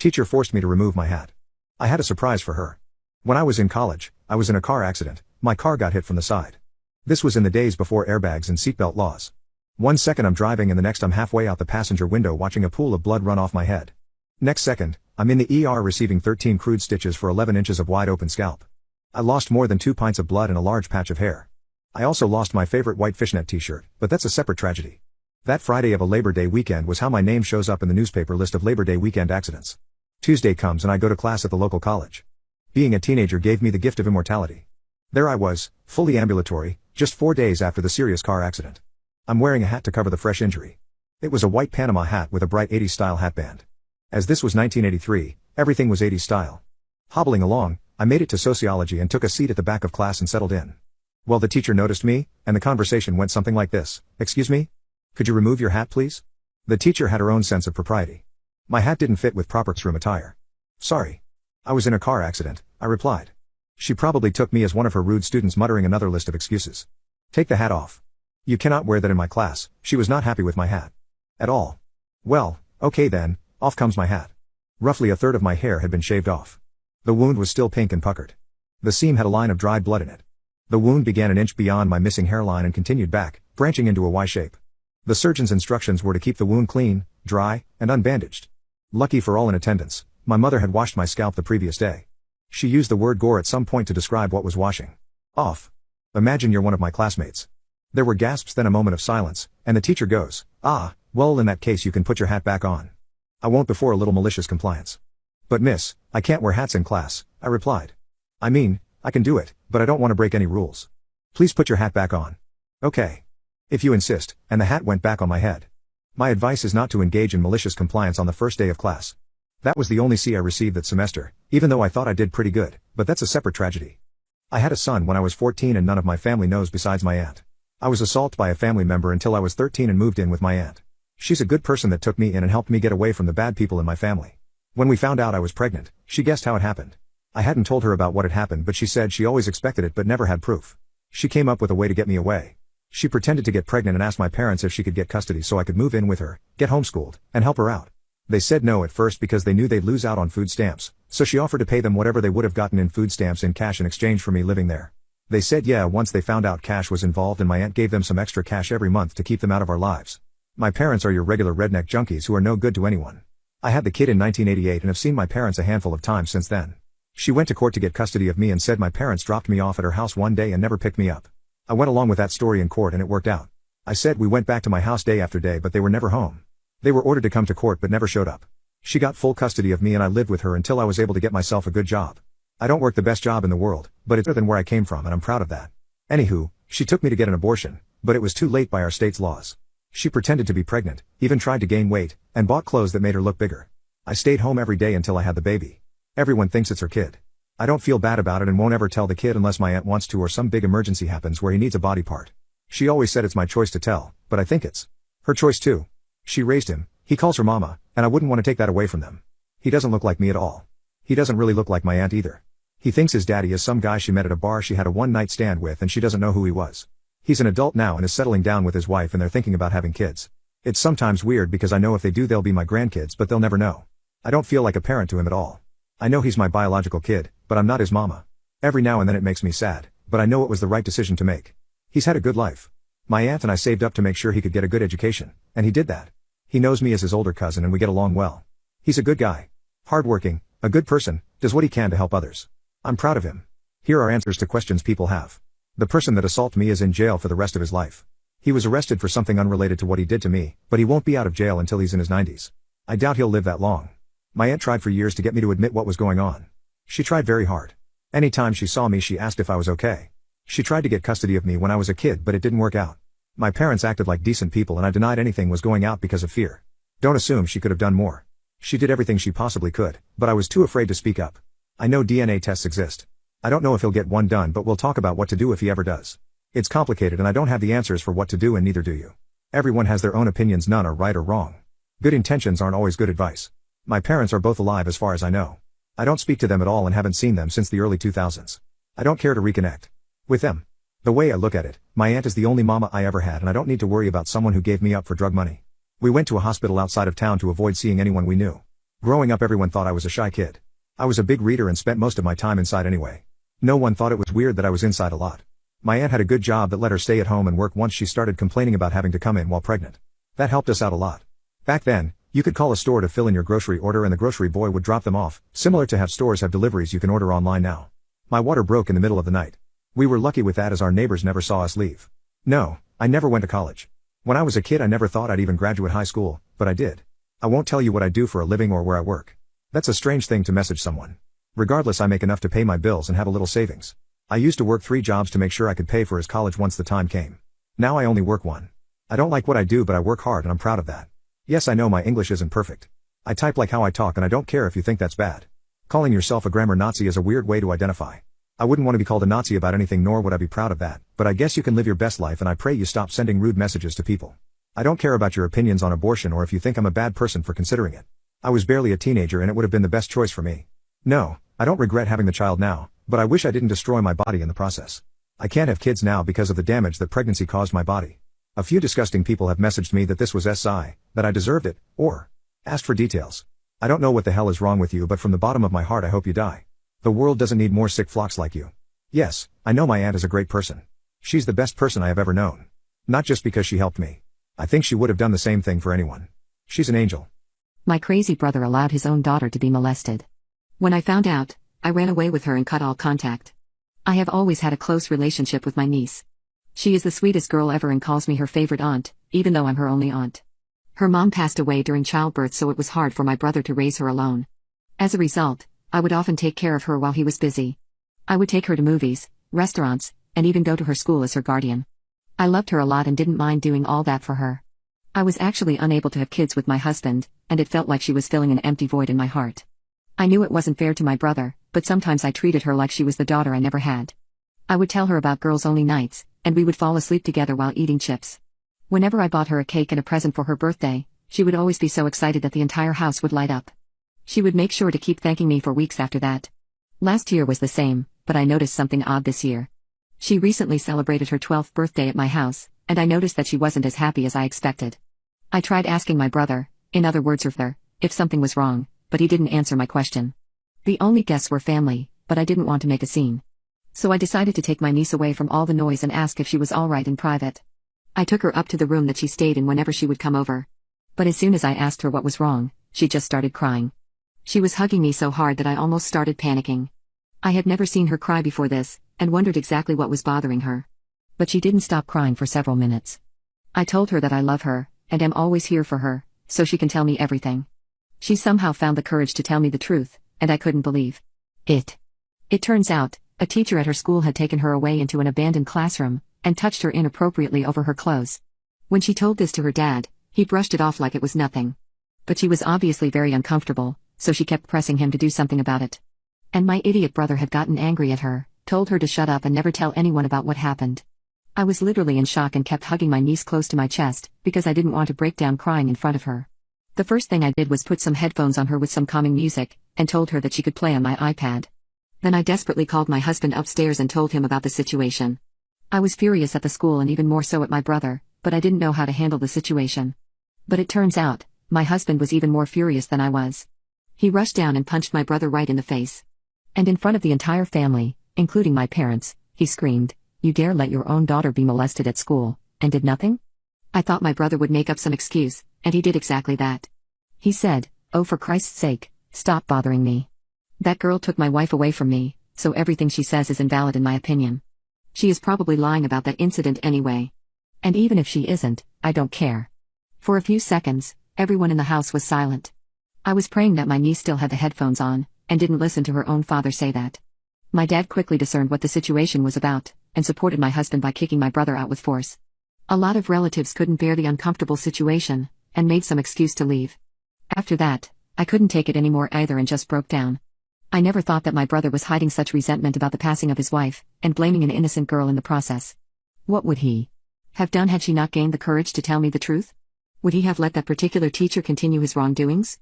Teacher forced me to remove my hat. I had a surprise for her. When I was in college, I was in a car accident. My car got hit from the side. This was in the days before airbags and seatbelt laws. One second I'm driving and the next I'm halfway out the passenger window watching a pool of blood run off my head. Next second, I'm in the ER receiving 13 crude stitches for 11 inches of wide open scalp. I lost more than 2 pints of blood and a large patch of hair. I also lost my favorite white fishnet t-shirt, but that's a separate tragedy. That Friday of a Labor Day weekend was how my name shows up in the newspaper list of Labor Day weekend accidents. Tuesday comes and I go to class at the local college. Being a teenager gave me the gift of immortality. There I was, fully ambulatory, just 4 days after the serious car accident. I'm wearing a hat to cover the fresh injury. It was a white Panama hat with a bright 80s style hat band. As this was 1983, everything was 80s style. Hobbling along, I made it to sociology and took a seat at the back of class and settled in. Well, the teacher noticed me, and the conversation went something like this. Excuse me? Could you remove your hat, please? The teacher had her own sense of propriety. My hat didn't fit with proper classroom attire. Sorry. I was in a car accident, I replied. She probably took me as one of her rude students muttering another list of excuses. Take the hat off. You cannot wear that in my class. She was not happy with my hat. At all. Well, okay then, off comes my hat. Roughly a third of my hair had been shaved off. The wound was still pink and puckered. The seam had a line of dried blood in it. The wound began an inch beyond my missing hairline and continued back, branching into a Y shape. The surgeon's instructions were to keep the wound clean, dry, and unbandaged. Lucky for all in attendance, my mother had washed my scalp the previous day. She used the word gore at some point to describe what was washing off. Imagine you're one of my classmates. There were gasps, then a moment of silence, and the teacher goes, "Ah, well in that case you can put your hat back on." I won't before a little malicious compliance. "But miss, I can't wear hats in class," I replied. "I mean, I can do it, but I don't want to break any rules. Please put your hat back on." "Okay. If you insist," and the hat went back on my head. My advice is not to engage in malicious compliance on the first day of class. That was the only C I received that semester, even though I thought I did pretty good, but that's a separate tragedy. I had a son when I was 14 and none of my family knows besides my aunt. I was assaulted by a family member until I was 13 and moved in with my aunt. She's a good person that took me in and helped me get away from the bad people in my family. When we found out I was pregnant, she guessed how it happened. I hadn't told her about what had happened, but she said she always expected it but never had proof. She came up with a way to get me away. She pretended to get pregnant and asked my parents if she could get custody so I could move in with her, get homeschooled, and help her out. They said no at first because they knew they'd lose out on food stamps, so she offered to pay them whatever they would have gotten in food stamps in cash in exchange for me living there. They said yeah once they found out cash was involved, and my aunt gave them some extra cash every month to keep them out of our lives. My parents are your regular redneck junkies who are no good to anyone. I had the kid in 1988 and have seen my parents a handful of times since then. She went to court to get custody of me and said my parents dropped me off at her house one day and never picked me up. I went along with that story in court and it worked out. I said we went back to my house day after day but they were never home. They were ordered to come to court but never showed up. She got full custody of me and I lived with her until I was able to get myself a good job. I don't work the best job in the world, but it's better than where I came from and I'm proud of that. Anywho, she took me to get an abortion, but it was too late by our state's laws. She pretended to be pregnant, even tried to gain weight, and bought clothes that made her look bigger. I stayed home every day until I had the baby. Everyone thinks it's her kid. I don't feel bad about it and won't ever tell the kid unless my aunt wants to or some big emergency happens where he needs a body part. She always said it's my choice to tell, but I think it's her choice too. She raised him, he calls her mama, and I wouldn't want to take that away from them. He doesn't look like me at all. He doesn't really look like my aunt either. He thinks his daddy is some guy she met at a bar she had a one-night stand with and she doesn't know who he was. He's an adult now and is settling down with his wife and they're thinking about having kids. It's sometimes weird because I know if they do they'll be my grandkids but they'll never know. I don't feel like a parent to him at all. I know he's my biological kid, but I'm not his mama. Every now and then it makes me sad, but I know it was the right decision to make. He's had a good life. My aunt and I saved up to make sure he could get a good education, and he did that. He knows me as his older cousin and we get along well. He's a good guy. Hardworking, a good person, does what he can to help others. I'm proud of him. Here are answers to questions people have. The person that assaulted me is in jail for the rest of his life. He was arrested for something unrelated to what he did to me, but he won't be out of jail until he's in his 90s. I doubt he'll live that long. My aunt tried for years to get me to admit what was going on. She tried very hard. Anytime she saw me she asked if I was okay. She tried to get custody of me when I was a kid but it didn't work out. My parents acted like decent people and I denied anything was going out because of fear. Don't assume she could have done more. She did everything she possibly could, but I was too afraid to speak up. I know DNA tests exist. I don't know if he'll get one done but we'll talk about what to do if he ever does. It's complicated and I don't have the answers for what to do and neither do you. Everyone has their own opinions, none are right or wrong. Good intentions aren't always good advice. My parents are both alive as far as I know. I don't speak to them at all and haven't seen them since the early 2000s. I don't care to reconnect with them. The way I look at it, my aunt is the only mama I ever had and I don't need to worry about someone who gave me up for drug money. We went to a hospital outside of town to avoid seeing anyone we knew. Growing up, everyone thought I was a shy kid. I was a big reader and spent most of my time inside anyway. No one thought it was weird that I was inside a lot. My aunt had a good job that let her stay at home and work once she started complaining about having to come in while pregnant. That helped us out a lot. Back then, you could call a store to fill in your grocery order and the grocery boy would drop them off, similar to how stores have deliveries you can order online now. My water broke in the middle of the night. We were lucky with that as our neighbors never saw us leave. No, I never went to college. When I was a kid, I never thought I'd even graduate high school, but I did. I won't tell you what I do for a living or where I work. That's a strange thing to message someone. Regardless, I make enough to pay my bills and have a little savings. I used to work 3 jobs to make sure I could pay for his college once the time came. Now I only work 1. I don't like what I do, but I work hard and I'm proud of that. Yes, I know my English isn't perfect. I type like how I talk and I don't care if you think that's bad. Calling yourself a grammar Nazi is a weird way to identify. I wouldn't want to be called a Nazi about anything, nor would I be proud of that, but I guess you can live your best life and I pray you stop sending rude messages to people. I don't care about your opinions on abortion or if you think I'm a bad person for considering it. I was barely a teenager and it would have been the best choice for me. No, I don't regret having the child now, but I wish I didn't destroy my body in the process. I can't have kids now because of the damage that pregnancy caused my body. A few disgusting people have messaged me that this was SI, that I deserved it, or asked for details. I don't know what the hell is wrong with you, but from the bottom of my heart I hope you die. The world doesn't need more sick flocks like you. Yes, I know my aunt is a great person. She's the best person I have ever known. Not just because she helped me. I think she would have done the same thing for anyone. She's an angel. My crazy brother allowed his own daughter to be molested. When I found out, I ran away with her and cut all contact. I have always had a close relationship with my niece. She is the sweetest girl ever and calls me her favorite aunt, even though I'm her only aunt. Her mom passed away during childbirth, so it was hard for my brother to raise her alone. As a result, I would often take care of her while he was busy. I would take her to movies, restaurants, and even go to her school as her guardian. I loved her a lot and didn't mind doing all that for her. I was actually unable to have kids with my husband, and it felt like she was filling an empty void in my heart. I knew it wasn't fair to my brother, but sometimes I treated her like she was the daughter I never had. I would tell her about girls-only nights, and we would fall asleep together while eating chips. Whenever I bought her a cake and a present for her birthday, she would always be so excited that the entire house would light up. She would make sure to keep thanking me for weeks after that. Last year was the same, but I noticed something odd this year. She recently celebrated her 12th birthday at my house, and I noticed that she wasn't as happy as I expected. I tried asking my brother, in other words her father, if something was wrong, but he didn't answer my question. The only guests were family, but I didn't want to make a scene. So I decided to take my niece away from all the noise and ask if she was alright in private. I took her up to the room that she stayed in whenever she would come over. But as soon as I asked her what was wrong, she just started crying. She was hugging me so hard that I almost started panicking. I had never seen her cry before this, and wondered exactly what was bothering her. But she didn't stop crying for several minutes. I told her that I love her, and am always here for her, so she can tell me everything. She somehow found the courage to tell me the truth, and I couldn't believe it. It turns out, a teacher at her school had taken her away into an abandoned classroom, and touched her inappropriately over her clothes. When she told this to her dad, he brushed it off like it was nothing. But she was obviously very uncomfortable, so she kept pressing him to do something about it. And my idiot brother had gotten angry at her, told her to shut up and never tell anyone about what happened. I was literally in shock and kept hugging my niece close to my chest, because I didn't want to break down crying in front of her. The first thing I did was put some headphones on her with some calming music, and told her that she could play on my iPad. Then I desperately called my husband upstairs and told him about the situation. I was furious at the school and even more so at my brother, but I didn't know how to handle the situation. But it turns out, my husband was even more furious than I was. He rushed down and punched my brother right in the face. And in front of the entire family, including my parents, he screamed, "You dare let your own daughter be molested at school, and did nothing?" I thought my brother would make up some excuse, and he did exactly that. He said, "Oh, for Christ's sake, stop bothering me. That girl took my wife away from me, so everything she says is invalid in my opinion. She is probably lying about that incident anyway. And even if she isn't, I don't care." For a few seconds, everyone in the house was silent. I was praying that my niece still had the headphones on, and didn't listen to her own father say that. My dad quickly discerned what the situation was about, and supported my husband by kicking my brother out with force. A lot of relatives couldn't bear the uncomfortable situation, and made some excuse to leave. After that, I couldn't take it anymore either and just broke down. I never thought that my brother was hiding such resentment about the passing of his wife, and blaming an innocent girl in the process. What would he have done had she not gained the courage to tell me the truth? Would he have let that particular teacher continue his wrongdoings?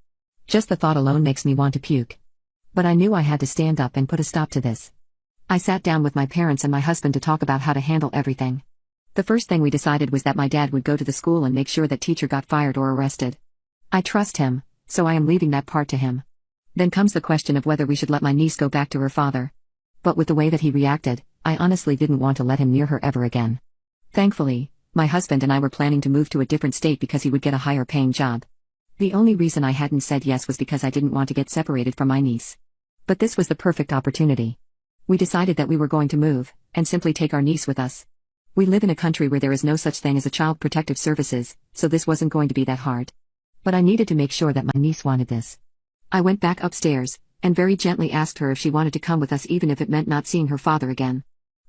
Just the thought alone makes me want to puke. But I knew I had to stand up and put a stop to this. I sat down with my parents and my husband to talk about how to handle everything. The first thing we decided was that my dad would go to the school and make sure that teacher got fired or arrested. I trust him, so I am leaving that part to him. Then comes the question of whether we should let my niece go back to her father. But with the way that he reacted, I honestly didn't want to let him near her ever again. Thankfully, my husband and I were planning to move to a different state because he would get a higher paying job. The only reason I hadn't said yes was because I didn't want to get separated from my niece. But this was the perfect opportunity. We decided that we were going to move, and simply take our niece with us. We live in a country where there is no such thing as a child protective services, so this wasn't going to be that hard. But I needed to make sure that my niece wanted this. I went back upstairs, and very gently asked her if she wanted to come with us even if it meant not seeing her father again.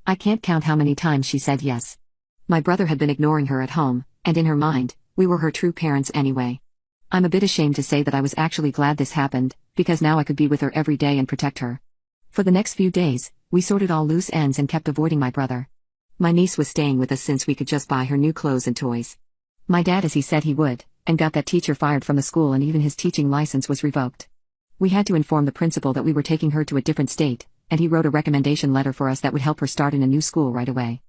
I can't count how many times she said yes. My brother had been ignoring her at home, and in her mind, we were her true parents anyway. I'm a bit ashamed to say that I was actually glad this happened, because now I could be with her every day and protect her. For the next few days, we sorted all loose ends and kept avoiding my brother. My niece was staying with us since we could just buy her new clothes and toys. My dad, as he said he would, and got that teacher fired from the school, and even his teaching license was revoked. We had to inform the principal that we were taking her to a different state, and he wrote a recommendation letter for us that would help her start in a new school right away.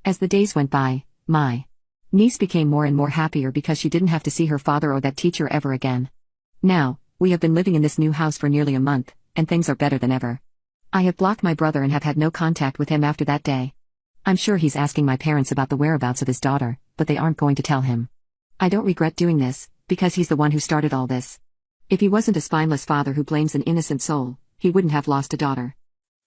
As the days went by, my niece became more and more happier because she didn't have to see her father or that teacher ever again. Now, we have been living in this new house for nearly a month, and things are better than ever. I have blocked my brother and have had no contact with him after that day. I'm sure he's asking my parents about the whereabouts of his daughter, but they aren't going to tell him. I don't regret doing this, because he's the one who started all this. If he wasn't a spineless father who blames an innocent soul, he wouldn't have lost a daughter.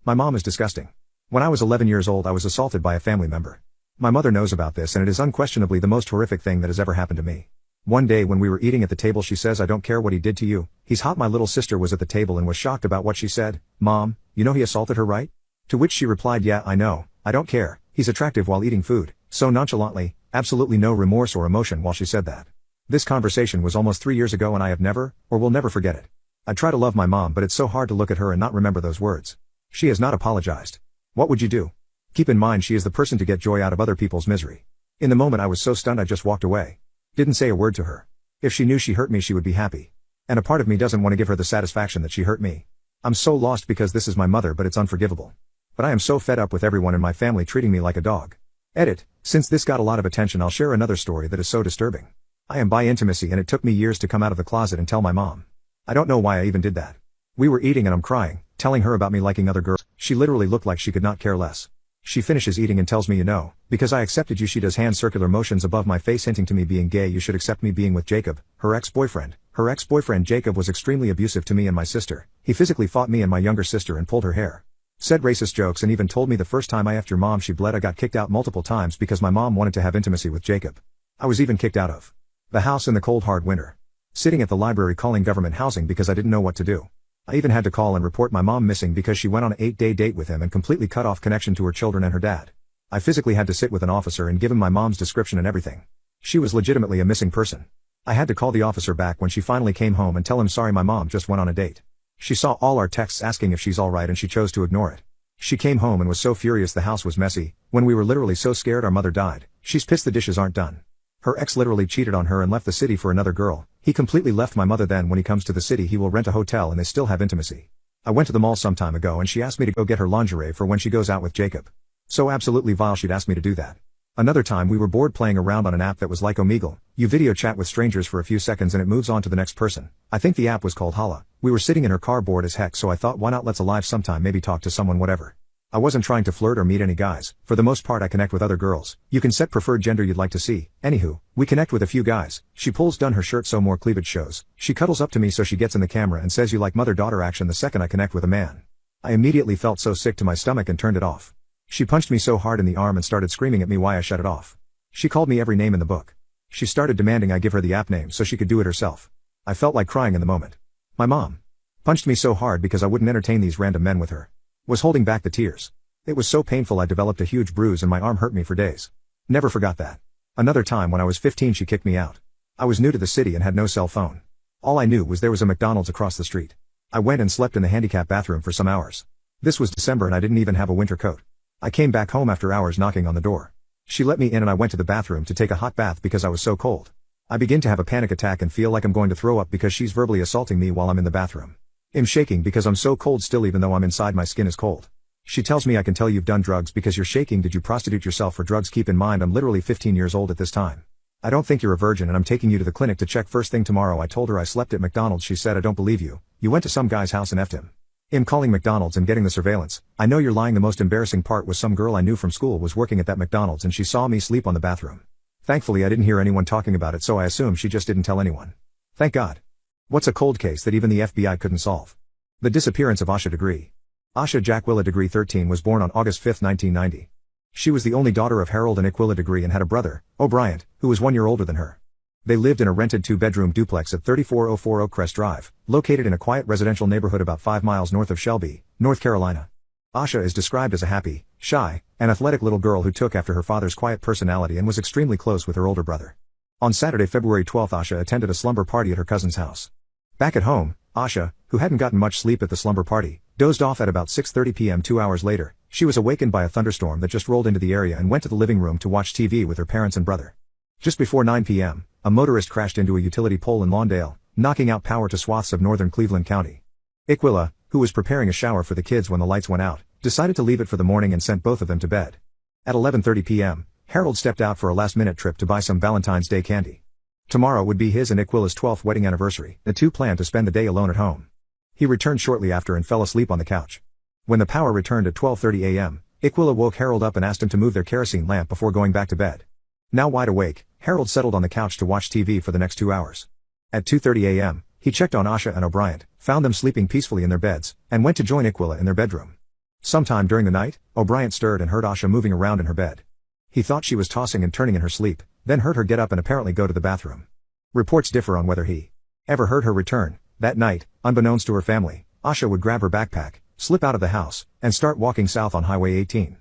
My mom is disgusting. When I was 11 years old, I was assaulted by a family member. My mother knows about this, and it is unquestionably the most horrific thing that has ever happened to me. One day when we were eating at the table, she says, "I don't care what he did to you, he's hot." My little sister was at the table and was shocked about what she said. "Mom, you know he assaulted her, right?" To which she replied, "Yeah, I know, I don't care, he's attractive," while eating food, so nonchalantly, absolutely no remorse or emotion while she said that. This conversation was almost 3 years ago, and I have never, or will never forget it. I try to love my mom, but it's so hard to look at her and not remember those words. She has not apologized. What would you do? Keep in mind, she is the person to get joy out of other people's misery. In the moment I was so stunned I just walked away. Didn't say a word to her. If she knew she hurt me, she would be happy. And a part of me doesn't want to give her the satisfaction that she hurt me. I'm so lost because this is my mother, but it's unforgivable. But I am so fed up with everyone in my family treating me like a dog. Edit. Since this got a lot of attention, I'll share another story that is so disturbing. I am bi intimacy, and it took me years to come out of the closet and tell my mom. I don't know why I even did that. We were eating and I'm crying, telling her about me liking other girls. She literally looked like she could not care less. She finishes eating and tells me, "You know, because I accepted you." She does hand circular motions above my face, hinting to me being gay. "You should accept me being with Jacob," her ex-boyfriend. Her ex-boyfriend Jacob was extremely abusive to me and my sister. He physically fought me and my younger sister and pulled her hair. Said racist jokes and even told me the first time I effed your mom she bled. I got kicked out multiple times because my mom wanted to have intimacy with Jacob. I was even kicked out of the house in the cold hard winter. Sitting at the library calling government housing because I didn't know what to do. I even had to call and report my mom missing because she went on an 8-day date with him and completely cut off connection to her children and her dad. I physically had to sit with an officer and give him my mom's description and everything. She was legitimately a missing person. I had to call the officer back when she finally came home and tell him, "Sorry, my mom just went on a date." She saw all our texts asking if she's alright and she chose to ignore it. She came home and was so furious the house was messy, when we were literally so scared our mother died. She's pissed the dishes aren't done. Her ex literally cheated on her and left the city for another girl. He completely left my mother. Then when he comes to the city, he will rent a hotel and they still have intimacy. I went to the mall some time ago and she asked me to go get her lingerie for when she goes out with Jacob. So absolutely vile she'd asked me to do that. Another time we were bored playing around on an app that was like Omegle. You video chat with strangers for a few seconds and it moves on to the next person. I think the app was called Hala. We were sitting in her car bored as heck, so I thought, why not let's alive sometime, maybe talk to someone, whatever. I wasn't trying to flirt or meet any guys. For the most part I connect with other girls. You can set preferred gender you'd like to see. Anywho, we connect with a few guys. She pulls down her shirt so more cleavage shows. She cuddles up to me so she gets in the camera and says, "You like mother-daughter action." The second I connect with a man, I immediately felt so sick to my stomach and turned it off. She punched me so hard in the arm and started screaming at me why I shut it off. She called me every name in the book. She started demanding I give her the app name so she could do it herself. I felt like crying in the moment. My mom punched me so hard because I wouldn't entertain these random men with her. Was holding back the tears. It was so painful I developed a huge bruise and my arm hurt me for days. Never forgot that. Another time when I was 15 she kicked me out. I was new to the city and had no cell phone. All I knew was there was a McDonald's across the street. I went and slept in the handicap bathroom for some hours. This was December and I didn't even have a winter coat. I came back home after hours knocking on the door. She let me in and I went to the bathroom to take a hot bath because I was so cold. I begin to have a panic attack and feel like I'm going to throw up because she's verbally assaulting me while I'm in the bathroom. I'm shaking because I'm so cold still even though I'm inside my skin is cold. She tells me, "I can tell you've done drugs because you're shaking. Did you prostitute yourself for drugs?" Keep in mind I'm literally 15 years old at this time. I don't think you're a virgin and I'm taking you to the clinic to check first thing tomorrow. I told her I slept at McDonald's. She said I don't believe you. You went to some guy's house and effed him. I'm calling McDonald's and getting the surveillance. I know you're lying. The most embarrassing part was some girl I knew from school was working at that McDonald's and she saw me sleep on the bathroom. Thankfully I didn't hear anyone talking about it, so I assume she just didn't tell anyone. Thank God. What's a cold case that even the FBI couldn't solve? The disappearance of Asha Degree. Asha Jacquilla Degree 13 was born on August 5, 1990. She was the only daughter of Harold and Aquila Degree and had a brother, O'Brien, who was 1 year older than her. They lived in a rented 2-bedroom duplex at 3404 Oakcrest Drive, located in a quiet residential neighborhood about 5 miles north of Shelby, North Carolina. Asha is described as a happy, shy, and athletic little girl who took after her father's quiet personality and was extremely close with her older brother. On Saturday, February 12, Asha attended a slumber party at her cousin's house. Back at home, Asha, who hadn't gotten much sleep at the slumber party, dozed off at about 6:30 p.m. 2 hours later. She was awakened by a thunderstorm that just rolled into the area and went to the living room to watch TV with her parents and brother. Just before 9 p.m., a motorist crashed into a utility pole in Lawndale, knocking out power to swaths of northern Cleveland County. Aquila, who was preparing a shower for the kids when the lights went out, decided to leave it for the morning and sent both of them to bed. At 11:30 p.m., Harold stepped out for a last-minute trip to buy some Valentine's Day candy. Tomorrow would be his and Aquila's 12th wedding anniversary. The two planned to spend the day alone at home. He returned shortly after and fell asleep on the couch. When the power returned at 12:30 a.m., Aquila woke Harold up and asked him to move their kerosene lamp before going back to bed. Now wide awake, Harold settled on the couch to watch TV for the next 2 hours. At 2:30 a.m., he checked on Asha and O'Brien, found them sleeping peacefully in their beds, and went to join Aquila in their bedroom. Sometime during the night, O'Brien stirred and heard Asha moving around in her bed. He thought she was tossing and turning in her sleep, then heard her get up and apparently go to the bathroom. Reports differ on whether he ever heard her return. That night, unbeknownst to her family, Asha would grab her backpack, slip out of the house, and start walking south on Highway 18.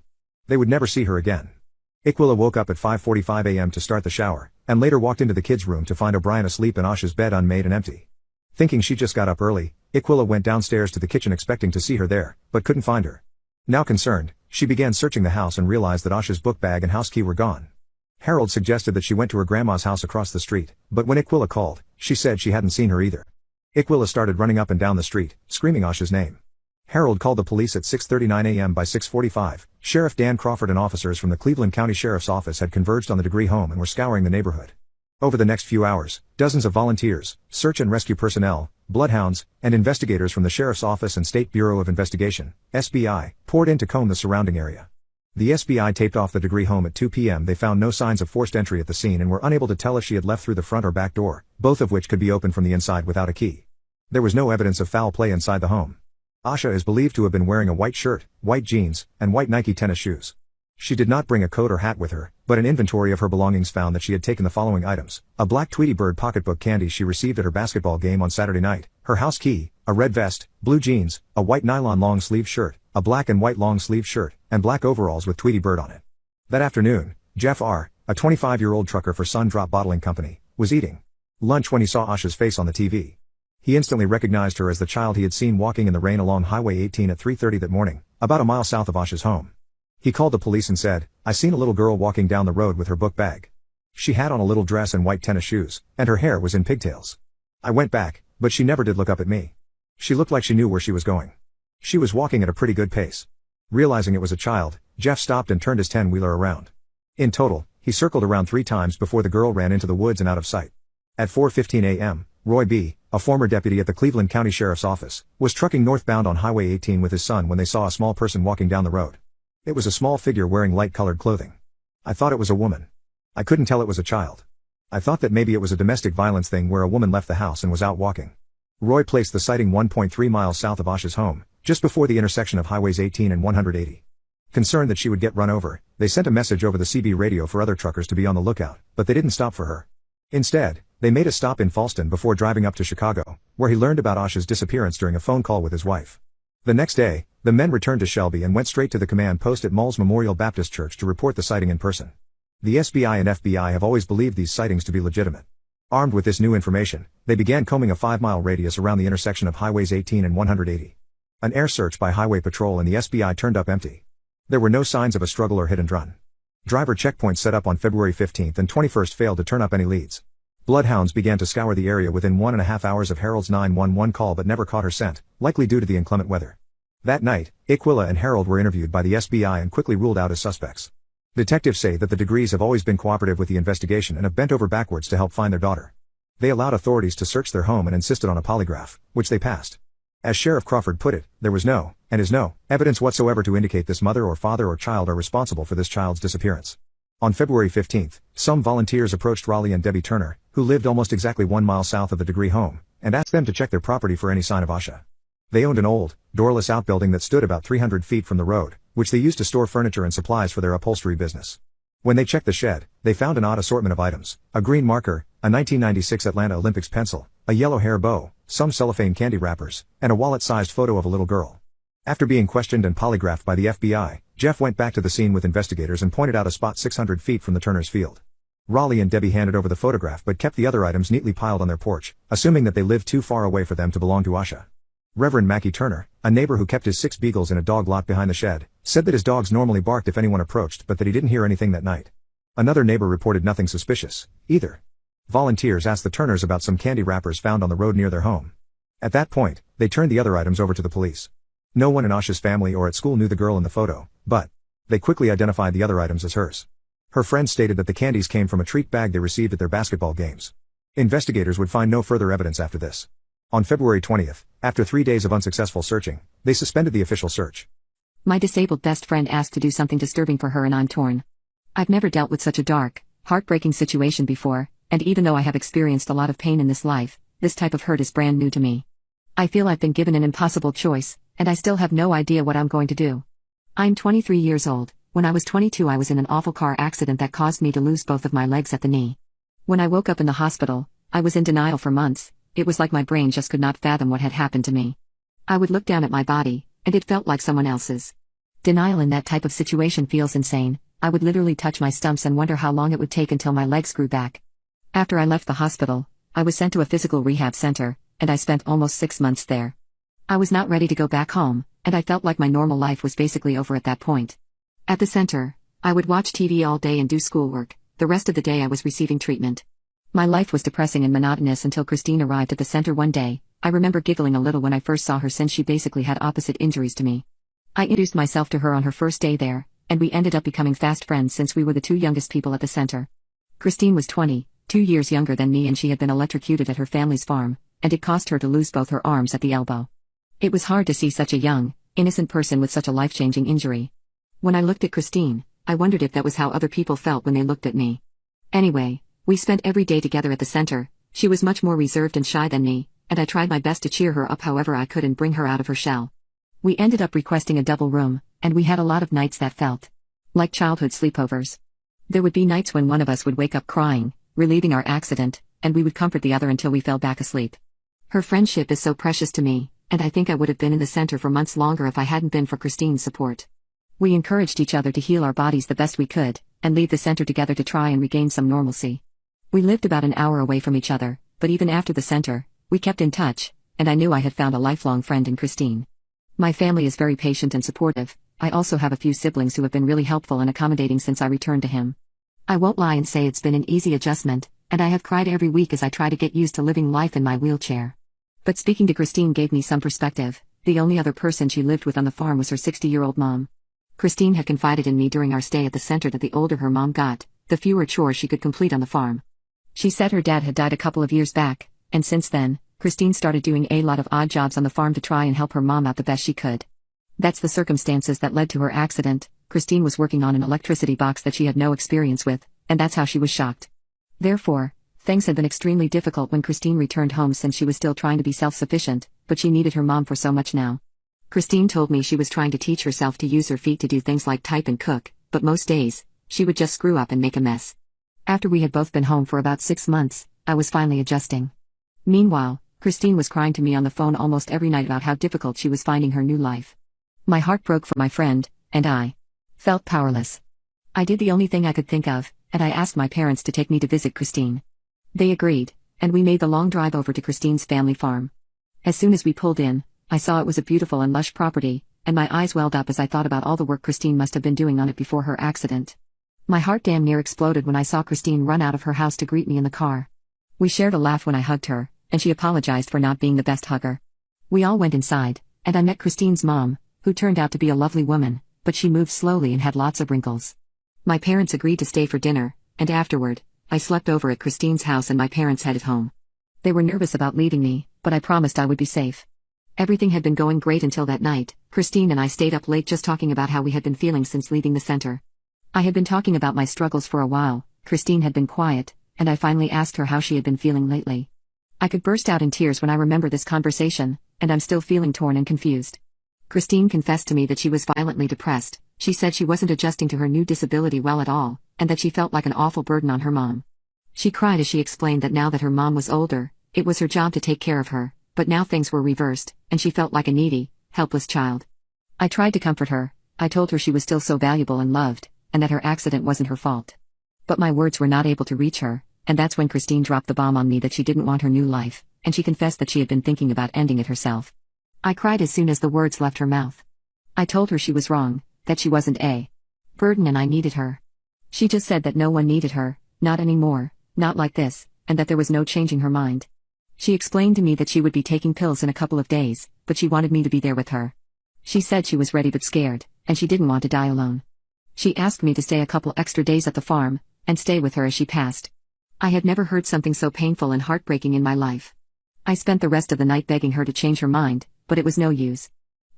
They would never see her again. Aquila woke up at 5:45 a.m. to start the shower, and later walked into the kids' room to find O'Brien asleep in Asha's bed unmade and empty. Thinking she just got up early, Aquila went downstairs to the kitchen expecting to see her there, but couldn't find her. Now concerned, she began searching the house and realized that Asha's book bag and house key were gone. Harold suggested that she went to her grandma's house across the street, but when Aquila called, she said she hadn't seen her either. Aquila started running up and down the street, screaming Asha's name. Harold called the police at 6:39 a.m. By 6:45, Sheriff Dan Crawford and officers from the Cleveland County Sheriff's Office had converged on the Degree home and were scouring the neighborhood. Over the next few hours, dozens of volunteers, search and rescue personnel, bloodhounds, and investigators from the Sheriff's Office and State Bureau of Investigation, SBI, poured in to comb the surrounding area. The SBI taped off the Degree home at 2 p.m. They found no signs of forced entry at the scene and were unable to tell if she had left through the front or back door, both of which could be opened from the inside without a key. There was no evidence of foul play inside the home. Asha is believed to have been wearing a white shirt, white jeans, and white Nike tennis shoes. She did not bring a coat or hat with her, but an inventory of her belongings found that she had taken the following items: a black Tweety Bird pocketbook candy she received at her basketball game on Saturday night, her house key, a red vest, blue jeans, a white nylon long sleeve shirt, a black and white long sleeve shirt, and black overalls with Tweety Bird on it. That afternoon, Jeff R., a 25-year-old trucker for Sun Drop Bottling Company, was eating lunch when he saw Asha's face on the TV. He instantly recognized her as the child he had seen walking in the rain along Highway 18 at 3:30 that morning, about a mile south of Asha's home. He called the police and said, "I seen a little girl walking down the road with her book bag. She had on a little dress and white tennis shoes, and her hair was in pigtails. I went back, but she never did look up at me. She looked like she knew where she was going. She was walking at a pretty good pace." Realizing it was a child, Jeff stopped and turned his 10-wheeler around. In total, he circled around 3 times before the girl ran into the woods and out of sight. At 4:15 a.m., Roy B., a former deputy at the Cleveland County Sheriff's Office, was trucking northbound on Highway 18 with his son when they saw a small person walking down the road. It was a small figure wearing light-colored clothing. "I thought it was a woman. I couldn't tell it was a child. I thought that maybe it was a domestic violence thing where a woman left the house and was out walking." Roy placed the sighting 1.3 miles south of Asha's home, just before the intersection of Highways 18 and 180. Concerned that she would get run over, they sent a message over the CB radio for other truckers to be on the lookout, but they didn't stop for her. Instead, they made a stop in Falston before driving up to Chicago, where he learned about Asha's disappearance during a phone call with his wife. The next day, the men returned to Shelby and went straight to the command post at Malls Memorial Baptist Church to report the sighting in person. The SBI and FBI have always believed these sightings to be legitimate. Armed with this new information, they began combing a 5-mile radius around the intersection of Highways 18 and 180. An air search by Highway Patrol and the SBI turned up empty. There were no signs of a struggle or hit and run. Driver checkpoints set up on February 15th and 21st failed to turn up any leads. Bloodhounds began to scour the area within 1.5 hours of Harold's 911 call but never caught her scent, likely due to the inclement weather. That night, Aquila and Harold were interviewed by the SBI and quickly ruled out as suspects. Detectives say that the Degrees have always been cooperative with the investigation and have bent over backwards to help find their daughter. They allowed authorities to search their home and insisted on a polygraph, which they passed. As Sheriff Crawford put it, there was no, and is no, evidence whatsoever to indicate this mother or father or child are responsible for this child's disappearance. On February 15, some volunteers approached Raleigh and Debbie Turner, who lived almost exactly 1 mile south of the Degree home, and asked them to check their property for any sign of Asha. They owned an old, doorless outbuilding that stood about 300 feet from the road, which they used to store furniture and supplies for their upholstery business. When they checked the shed, they found an odd assortment of items: a green marker, a 1996 Atlanta Olympics pencil, a yellow hair bow, some cellophane candy wrappers, and a wallet-sized photo of a little girl. After being questioned and polygraphed by the FBI, Jeff went back to the scene with investigators and pointed out a spot 600 feet from the Turner's field. Raleigh and Debbie handed over the photograph but kept the other items neatly piled on their porch, assuming that they lived too far away for them to belong to Asha. Reverend Mackie Turner, a neighbor who kept his 6 beagles in a dog lot behind the shed, said that his dogs normally barked if anyone approached but that he didn't hear anything that night. Another neighbor reported nothing suspicious, either. Volunteers asked the Turners about some candy wrappers found on the road near their home. At that point, they turned the other items over to the police. No one in Asha's family or at school knew the girl in the photo, but they quickly identified the other items as hers. Her friends stated that the candies came from a treat bag they received at their basketball games. Investigators would find no further evidence after this. On February 20th, after 3 days of unsuccessful searching, they suspended the official search. My disabled best friend asked to do something disturbing for her and I'm torn. I've never dealt with such a dark, heartbreaking situation before, and even though I have experienced a lot of pain in this life, this type of hurt is brand new to me. I feel I've been given an impossible choice, and I still have no idea what I'm going to do. I'm 23 years old. When I was 22 I was in an awful car accident that caused me to lose both of my legs at the knee. When I woke up in the hospital, I was in denial for months. It was like my brain just could not fathom what had happened to me. I would look down at my body, and it felt like someone else's. Denial in that type of situation feels insane. I would literally touch my stumps and wonder how long it would take until my legs grew back. After I left the hospital, I was sent to a physical rehab center, and I spent almost 6 months there. I was not ready to go back home, and I felt like my normal life was basically over at that point. At the center, I would watch TV all day and do schoolwork. The rest of the day I was receiving treatment. My life was depressing and monotonous until Christine arrived at the center one day. I remember giggling a little when I first saw her since she basically had opposite injuries to me. I introduced myself to her on her first day there, and we ended up becoming fast friends since we were the 2 youngest people at the center. Christine was 2 years younger than me, and she had been electrocuted at her family's farm, and it caused her to lose both her arms at the elbow. It was hard to see such a young, innocent person with such a life-changing injury. When I looked at Christine, I wondered if that was how other people felt when they looked at me. Anyway, we spent every day together at the center. She was much more reserved and shy than me, and I tried my best to cheer her up however I could and bring her out of her shell. We ended up requesting a double room, and we had a lot of nights that felt like childhood sleepovers. There would be nights when one of us would wake up crying, relieving our accident, and we would comfort the other until we fell back asleep. Her friendship is so precious to me, and I think I would have been in the center for months longer if I hadn't been for Christine's support. We encouraged each other to heal our bodies the best we could, and leave the center together to try and regain some normalcy. We lived about an hour away from each other, but even after the center, we kept in touch, and I knew I had found a lifelong friend in Christine. My family is very patient and supportive. I also have a few siblings who have been really helpful and accommodating since I returned to him. I won't lie and say it's been an easy adjustment, and I have cried every week as I try to get used to living life in my wheelchair. But speaking to Christine gave me some perspective. The only other person she lived with on the farm was her 60-year-old mom. Christine had confided in me during our stay at the center that the older her mom got, the fewer chores she could complete on the farm. She said her dad had died a couple of years back, and since then, Christine started doing a lot of odd jobs on the farm to try and help her mom out the best she could. That's the circumstances that led to her accident. Christine was working on an electricity box that she had no experience with, and that's how she was shocked. Therefore, things had been extremely difficult when Christine returned home since she was still trying to be self-sufficient, but she needed her mom for so much now. Christine told me she was trying to teach herself to use her feet to do things like type and cook, but most days, she would just screw up and make a mess. After we had both been home for about 6 months, I was finally adjusting. Meanwhile, Christine was crying to me on the phone almost every night about how difficult she was finding her new life. My heart broke for my friend, and I felt powerless. I did the only thing I could think of, and I asked my parents to take me to visit Christine. They agreed, and we made the long drive over to Christine's family farm. As soon as we pulled in, I saw it was a beautiful and lush property, and my eyes welled up as I thought about all the work Christine must have been doing on it before her accident. My heart damn near exploded when I saw Christine run out of her house to greet me in the car. We shared a laugh when I hugged her, and she apologized for not being the best hugger. We all went inside, and I met Christine's mom, who turned out to be a lovely woman, but she moved slowly and had lots of wrinkles. My parents agreed to stay for dinner, and afterward, I slept over at Christine's house and my parents headed home. They were nervous about leaving me, but I promised I would be safe. Everything had been going great until that night. Christine and I stayed up late just talking about how we had been feeling since leaving the center. I had been talking about my struggles for a while, Christine had been quiet, and I finally asked her how she had been feeling lately. I could burst out in tears when I remember this conversation, and I'm still feeling torn and confused. Christine confessed to me that she was violently depressed. She said she wasn't adjusting to her new disability well at all, and that she felt like an awful burden on her mom. She cried as she explained that now that her mom was older, it was her job to take care of her, but now things were reversed, and she felt like a needy, helpless child. I tried to comfort her. I told her she was still so valuable and loved, and that her accident wasn't her fault. But my words were not able to reach her, and that's when Christine dropped the bomb on me that she didn't want her new life, and she confessed that she had been thinking about ending it herself. I cried as soon as the words left her mouth. I told her she was wrong, that she wasn't a burden and I needed her. She just said that no one needed her, not anymore, not like this, and that there was no changing her mind. She explained to me that she would be taking pills in a couple of days, but she wanted me to be there with her. She said she was ready but scared, and she didn't want to die alone. She asked me to stay a couple extra days at the farm, and stay with her as she passed. I had never heard something so painful and heartbreaking in my life. I spent the rest of the night begging her to change her mind, but it was no use.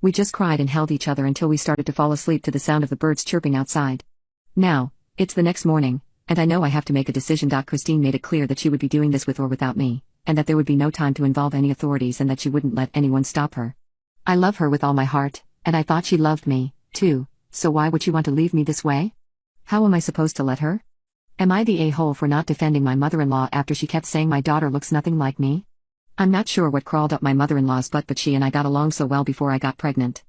We just cried and held each other until we started to fall asleep to the sound of the birds chirping outside. Now, it's the next morning, and I know I have to make a decision. Christine made it clear that she would be doing this with or without me, and that there would be no time to involve any authorities and that she wouldn't let anyone stop her. I love her with all my heart, and I thought she loved me, too, so why would she want to leave me this way? How am I supposed to let her? Am I the a-hole for not defending my mother-in-law after she kept saying my daughter looks nothing like me? I'm not sure what crawled up my mother-in-law's butt, but she and I got along so well before I got pregnant.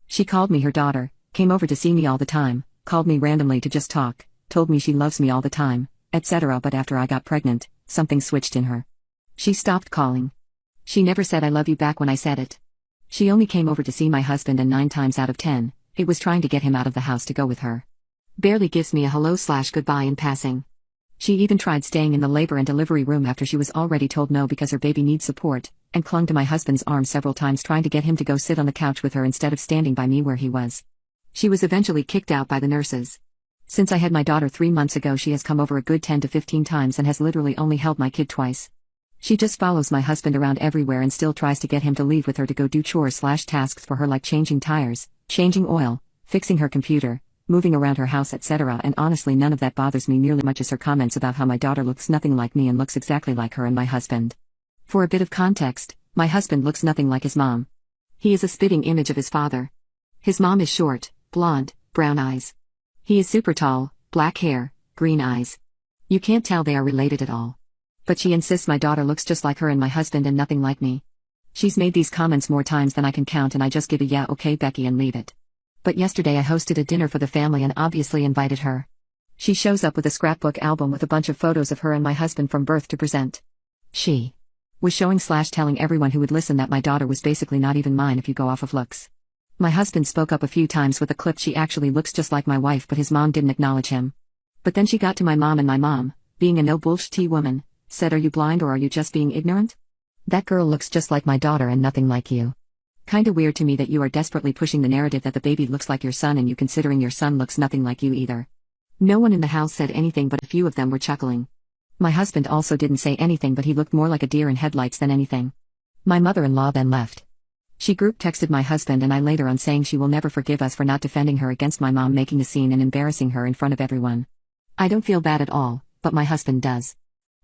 She called me her daughter, came over to see me all the time, called me randomly to just talk, told me she loves me all the time, etc. But after I got pregnant, something switched in her. She stopped calling. She never said I love you back when I said it. She only came over to see my husband, and 9 times out of 10, it was trying to get him out of the house to go with her. Barely gives me a hello/goodbye in passing. She even tried staying in the labor and delivery room after she was already told no because her baby needs support, and clung to my husband's arm several times trying to get him to go sit on the couch with her instead of standing by me where he was. She was eventually kicked out by the nurses. Since I had my daughter 3 months ago, she has come over a good 10 to 15 times and has literally only held my kid twice. She just follows my husband around everywhere and still tries to get him to leave with her to go do chores/tasks for her like changing tires, changing oil, fixing her computer, moving around her house, etc. And honestly, none of that bothers me nearly much as her comments about how my daughter looks nothing like me and looks exactly like her and my husband. For a bit of context, my husband looks nothing like his mom. He is a spitting image of his father. His mom is short, blonde, brown eyes. He is super tall, black hair, green eyes. You can't tell they are related at all. But she insists my daughter looks just like her and my husband and nothing like me. She's made these comments more times than I can count, and I just give a yeah okay Becky and leave it. But yesterday I hosted a dinner for the family and obviously invited her. She shows up with a scrapbook album with a bunch of photos of her and my husband from birth to present. She was showing/telling everyone who would listen that my daughter was basically not even mine if you go off of looks. My husband spoke up a few times with a clip. She actually looks just like my wife, but his mom didn't acknowledge him. But then she got to my mom, and my mom, being a no bullshit woman, said, "Are you blind or are you just being ignorant? That girl looks just like my daughter and nothing like you. Kinda weird to me that you are desperately pushing the narrative that the baby looks like your son and you considering your son looks nothing like you either." No one in the house said anything, but a few of them were chuckling. My husband also didn't say anything, but he looked more like a deer in headlights than anything. My mother-in-law then left. She group texted my husband and I later on saying she will never forgive us for not defending her against my mom making a scene and embarrassing her in front of everyone. I don't feel bad at all, but my husband does.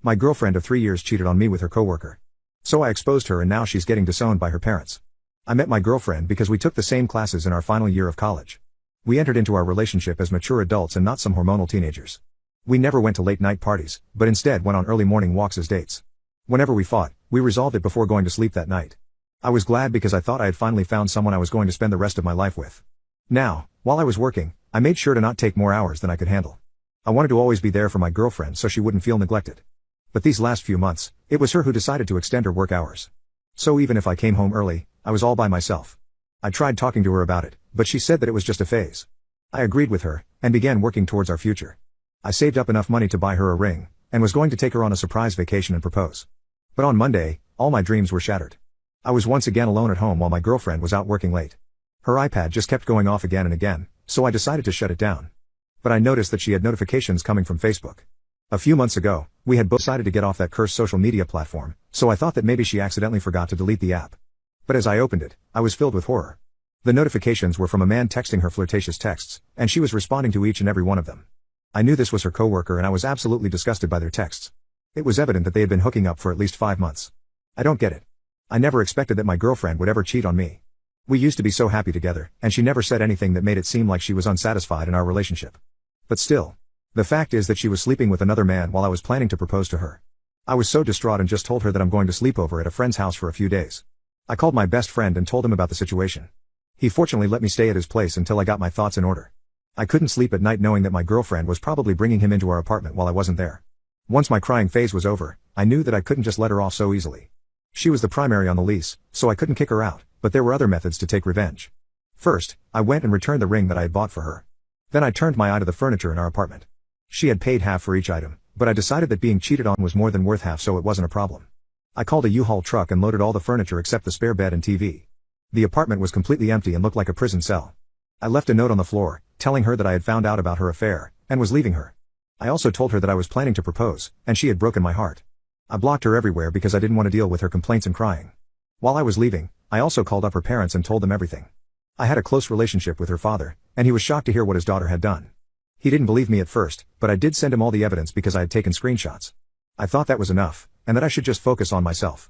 My girlfriend of 3 years cheated on me with her coworker. So I exposed her and now she's getting disowned by her parents. I met my girlfriend because we took the same classes in our final year of college. We entered into our relationship as mature adults and not some hormonal teenagers. We never went to late night parties, but instead went on early morning walks as dates. Whenever we fought, we resolved it before going to sleep that night. I was glad because I thought I had finally found someone I was going to spend the rest of my life with. Now, while I was working, I made sure to not take more hours than I could handle. I wanted to always be there for my girlfriend so she wouldn't feel neglected. But these last few months, it was her who decided to extend her work hours. So even if I came home early, I was all by myself. I tried talking to her about it, but she said that it was just a phase. I agreed with her, and began working towards our future. I saved up enough money to buy her a ring, and was going to take her on a surprise vacation and propose. But on Monday, all my dreams were shattered. I was once again alone at home while my girlfriend was out working late. Her iPad just kept going off again and again, so I decided to shut it down. But I noticed that she had notifications coming from Facebook. A few months ago, we had both decided to get off that cursed social media platform, so I thought that maybe she accidentally forgot to delete the app. But as I opened it, I was filled with horror. The notifications were from a man texting her flirtatious texts, and she was responding to each and every one of them. I knew this was her coworker and I was absolutely disgusted by their texts. It was evident that they had been hooking up for at least 5 months. I don't get it. I never expected that my girlfriend would ever cheat on me. We used to be so happy together, and she never said anything that made it seem like she was unsatisfied in our relationship. But still, the fact is that she was sleeping with another man while I was planning to propose to her. I was so distraught and just told her that I'm going to sleep over at a friend's house for a few days. I called my best friend and told him about the situation. He fortunately let me stay at his place until I got my thoughts in order. I couldn't sleep at night knowing that my girlfriend was probably bringing him into our apartment while I wasn't there. Once my crying phase was over, I knew that I couldn't just let her off so easily. She was the primary on the lease, so I couldn't kick her out, but there were other methods to take revenge. First, I went and returned the ring that I had bought for her. Then I turned my eye to the furniture in our apartment. She had paid half for each item, but I decided that being cheated on was more than worth half, so it wasn't a problem. I called a U-Haul truck and loaded all the furniture except the spare bed and TV. The apartment was completely empty and looked like a prison cell. I left a note on the floor, telling her that I had found out about her affair, and was leaving her. I also told her that I was planning to propose, and she had broken my heart. I blocked her everywhere because I didn't want to deal with her complaints and crying. While I was leaving, I also called up her parents and told them everything. I had a close relationship with her father, and he was shocked to hear what his daughter had done. He didn't believe me at first, but I did send him all the evidence because I had taken screenshots. I thought that was enough, and that I should just focus on myself.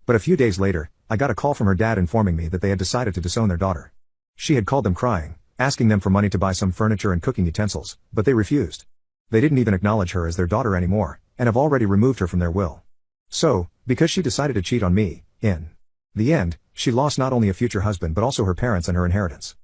But a few days later, I got a call from her dad informing me that they had decided to disown their daughter. She had called them crying, asking them for money to buy some furniture and cooking utensils, but they refused. They didn't even acknowledge her as their daughter anymore, and have already removed her from their will. So, because she decided to cheat on me, in the end, she lost not only a future husband but also her parents and her inheritance.